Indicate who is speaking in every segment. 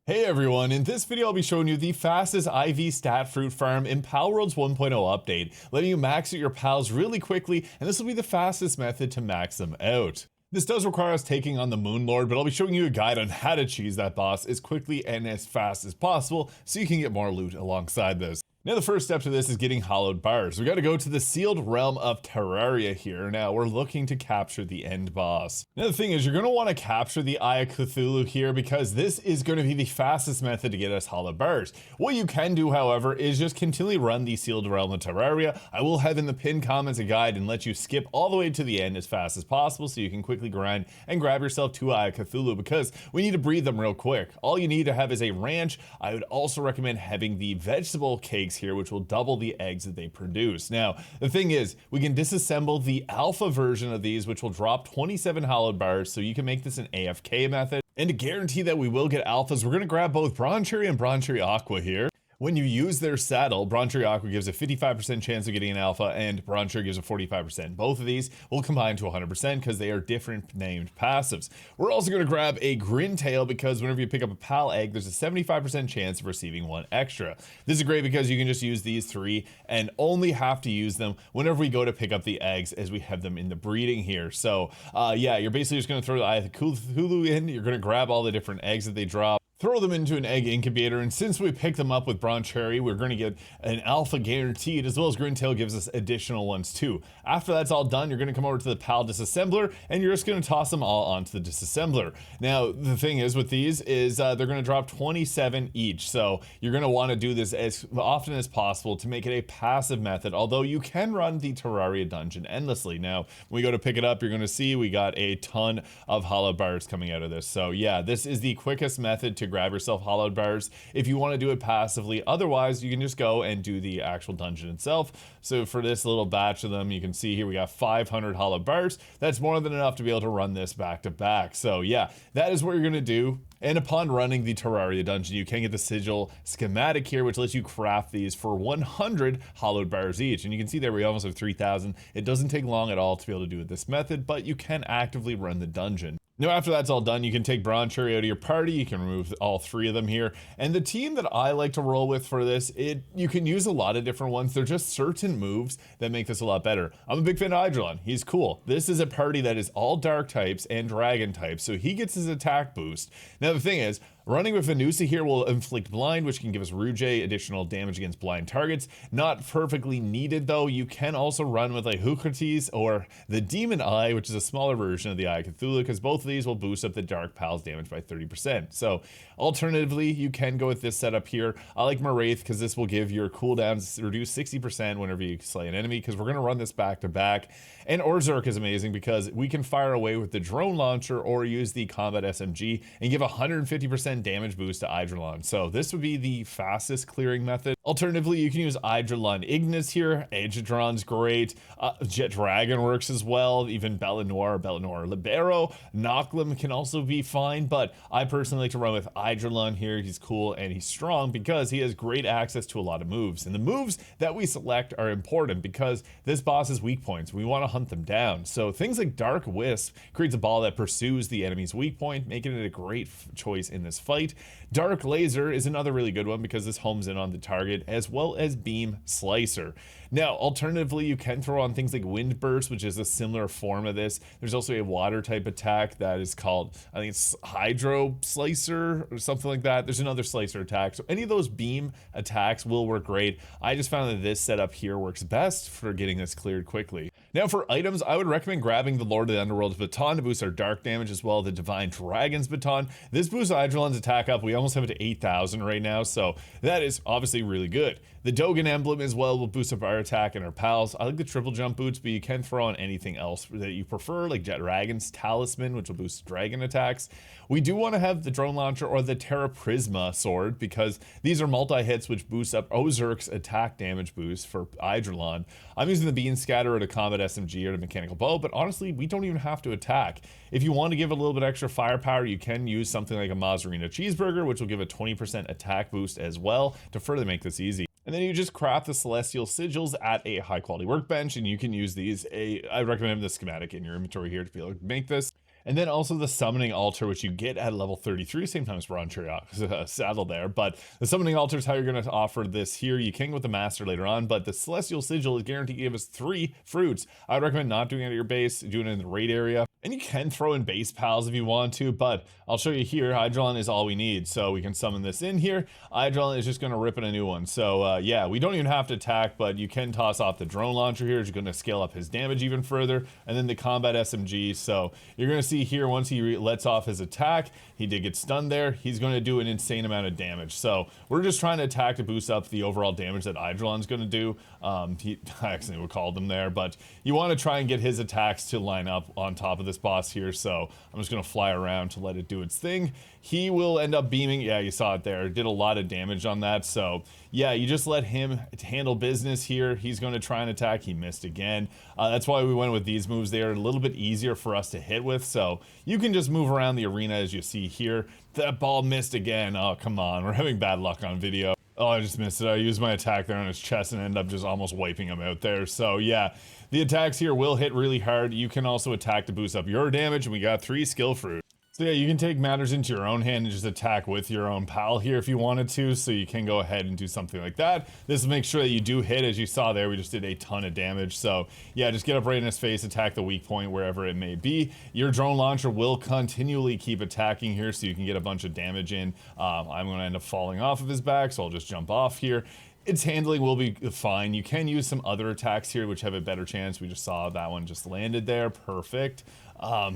Speaker 1: Hey everyone, in this video I'll be showing you the fastest IV stat fruit farm in Palworld's 1.0 update, letting you max out your pals really quickly, and this will be the fastest method to max them out. This does require us taking on the Moon Lord, but I'll be showing you a guide on how to cheese that boss as quickly and as fast as possible so you can get more loot alongside this. Now the first step to this is getting hallowed bars. We got to go to the sealed realm of Terraria here. Now we're looking to capture the end boss. Now the thing is, you're going to want to capture the Eye of Cthulu here because this is going to be the fastest method to get us hallowed bars. What you can do, however, is just continually run the sealed realm of Terraria. I will have in the pinned comments a guide and let you skip all the way to the end as fast as possible so you can quickly grind and grab yourself 2 Eye of Cthulu because we need to breed them real quick. All you need to have is a ranch. I would also recommend having the vegetable cakes here, which will double the eggs that they produce. Now, the thing is, we can disassemble the alpha version of these, which will drop 27 hallowed bars, so you can make this an AFK method. And to guarantee that we will get alphas, we're going to grab both Bronze Cherry and Bronze Cherry Aqua here. When you use their saddle, Bronze Cherry Aqua gives a 55% chance of getting an alpha, and Bronze Cherry gives a 45%. Both of these will combine to 100% because they are different named passives. We're also going to grab a Grintail because whenever you pick up a pal egg, there's a 75% chance of receiving 1 extra. This is great because you can just use these 3 and only have to use them whenever we go to pick up the eggs as we have them in the breeding here. So yeah, you're basically just going to throw the Eye of Cthulu in, you're going to grab all the different eggs that they drop, throw them into an egg incubator, and since we pick them up with Bronze Cherry, we're going to get an alpha guaranteed, as well as Grintail gives us additional ones too. After that's all done, you're going to come over to the PAL disassembler, and you're just going to toss them all onto the disassembler. Now, the thing is with these is they're going to drop 27 each, so you're going to want to do this as often as possible to make it a passive method, although you can run the Terraria dungeon endlessly. Now, when we go to pick it up, you're going to see we got a ton of hollow bars coming out of this. So yeah, this is the quickest method to grab yourself hollowed bars if you want to do it passively. Otherwise, you can just go and do the actual dungeon itself. So for this little batch of them, you can see here we got 500 hollowed bars. That's more than enough to be able to run this back to back. So yeah, that is what you're going to do. And upon running the Terraria dungeon, you can get the Sigil schematic here, which lets you craft these for 100 hollowed bars each. And you can see there we almost have 3,000. It doesn't take long at all to be able to do it this method, but you can actively run the dungeon. Now, after that's all done, you can take Bronze Cherry out of your party. You can remove all 3 of them here. And the team that I like to roll with for this, you can use a lot of different ones. They're just certain moves that make this a lot better. I'm a big fan of Eidrolon. He's cool. This is a party that is all dark types and dragon types, so he gets his attack boost. Now, the thing is, running with Venusa here will inflict blind, which can give us Rouge additional damage against blind targets. Not perfectly needed though. You can also run with like Hukrates or the Demon Eye, which is a smaller version of the Eye of Cthulhu, because both of these will boost up the Dark Pal's damage by 30%. So alternatively, you can go with this setup here. I like Maraith because this will give your cooldowns reduced 60% whenever you slay an enemy, because we're going to run this back to back. And Orzurk is amazing because we can fire away with the drone launcher or use the combat SMG and give 150% damage boost to Eidrolon. So this would be the fastest clearing method. Alternatively, you can use Eidrolon Ignis here. Eidrolon's great. Jet Dragon works as well. Even Bella Noir Libero. Nochlum can also be fine, but I personally like to run with Eidrolon here. He's cool and he's strong because he has great access to a lot of moves. And the moves that we select are important because this boss has weak points. We want to hunt them down. So things like Dark Wisp creates a ball that pursues the enemy's weak point, making it a great choice in this fight. Dark Laser is another really good one because this homes in on the target, as well as Beam Slicer. Now, alternatively, you can throw on things like Wind Burst, which is a similar form of this. There's also a water type attack that is called, I think it's Hydro Slicer or something like that. There's another Slicer attack. So any of those beam attacks will work great. I just found that this setup here works best for getting this cleared quickly. Now for items, I would recommend grabbing the Lord of the Underworld's baton to boost our dark damage, as well as the Divine Dragon's baton. This boosts Eidrolon's attack up. We almost have it to 8,000 right now, so that is obviously really good. The Dogen emblem as well will boost up our attack and our pals. I like the triple jump boots, but you can throw on anything else that you prefer, like Jet Dragon's Talisman, which will boost dragon attacks. We do want to have the drone launcher or the Terra Prisma sword because these are multi-hits, which boosts up Orzurk's attack damage boost for Eidrolon. I'm using the Bean Scatter or the Combat SMG or the Mechanical Bow, but honestly, we don't even have to attack. If you want to give a little bit extra firepower, you can use something like a Mazarina Cheeseburger, which will give a 20% attack boost as well to further make this easy. And then you just craft the Celestial Sigils at a high quality workbench, and you can use these. I recommend having the schematic in your inventory here to be able to make this. And then also the summoning altar, which you get at level 33, same time as Ron Chariot's saddle there. But the summoning altar is how you're going to offer this here. You can go with the master later on, but the celestial sigil is guaranteed to give us 3 fruits. I would recommend not doing it at your base, doing it in the raid area. And you can throw in base pals if you want to, but I'll show you here. Eidrolon is all we need, so we can summon this in here. Eidrolon is just going to rip in a new one. So yeah, we don't even have to attack, but you can toss off the drone launcher here. It's going to scale up his damage even further, and then the combat SMG. So you're going to see here, once he lets off his attack, he did get stunned there. He's going to do an insane amount of damage. So we're just trying to attack to boost up the overall damage that Eidrolon's going to do. I accidentally called him there, but you want to try and get his attacks to line up on top of this boss here. So I'm just going to fly around to let it do its thing. He will end up beaming. Yeah, you saw it there. Did a lot of damage on that. So yeah, you just let him handle business here. He's going to try and attack. He missed again. That's why we went with these moves. They are a little bit easier for us to hit with. So you can just move around the arena as you see here. That ball missed again. Oh, come on. We're having bad luck on video. Oh, I just missed it. I used my attack there on his chest and ended up just almost wiping him out there. So yeah, the attacks here will hit really hard. You can also attack to boost up your damage, and we got 3 skill fruit. So yeah, you can take matters into your own hand and just attack with your own pal here if you wanted to, so you can go ahead and do something like that. This will make sure that you do hit. As you saw there, we just did a ton of damage. So yeah, just get up right in his face, attack the weak point wherever it may be. Your drone launcher will continually keep attacking here, so you can get a bunch of damage in. I'm going to end up falling off of his back, so I'll just jump off here. Its handling will be fine. You can use some other attacks here which have a better chance. We just saw that one just landed there. Perfect.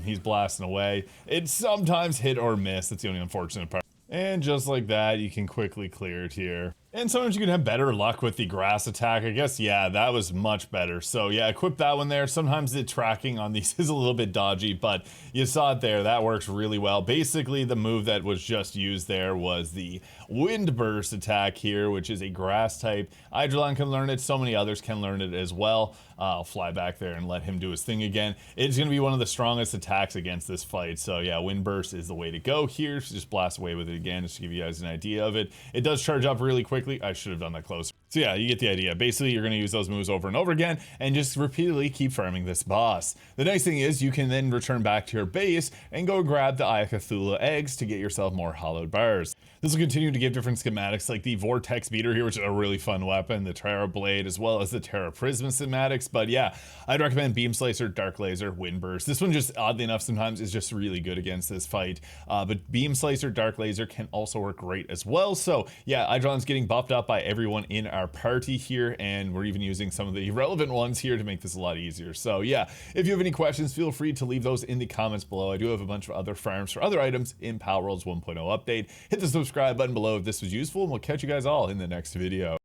Speaker 1: He's blasting away. It's sometimes hit or miss. That's the only unfortunate part. And just like that, you can quickly clear it here. And sometimes you can have better luck with the grass attack. I guess, yeah, that was much better. So yeah, equip that one there. Sometimes the tracking on these is a little bit dodgy, but you saw it there. That works really well. Basically, the move that was just used there was the wind burst attack here, which is a grass type. Eidrolon can learn it. So many others can learn it as well. I'll fly back there and let him do his thing again. It's going to be one of the strongest attacks against this fight. So yeah, wind burst is the way to go here. So just blast away with it again, just to give you guys an idea of it. It does charge up really quickly. I should have done that closer. So yeah, you get the idea. Basically, you're going to use those moves over and over again and just repeatedly keep farming this boss. The nice thing is you can then return back to your base and go grab the Eye of Cthulhu eggs to get yourself more hallowed bars. This will continue to give different schematics like the Vortex Beater here, which is a really fun weapon, the Terra Blade, as well as the Terra Prisma schematics. But yeah, I'd recommend Beam Slicer, Dark Laser, Wind Burst. This one just, oddly enough, sometimes is just really good against this fight. But Beam Slicer, Dark Laser can also work great as well. So yeah, Eidrolon's getting buffed up by everyone in our party here, and we're even using some of the relevant ones here to make this a lot easier. So yeah, if you have any questions, feel free to leave those in the comments below. I do have a bunch of other farms for other items in Palworld's 1.0 update. Hit the subscribe button below if this was useful, and we'll catch you guys all in the next video.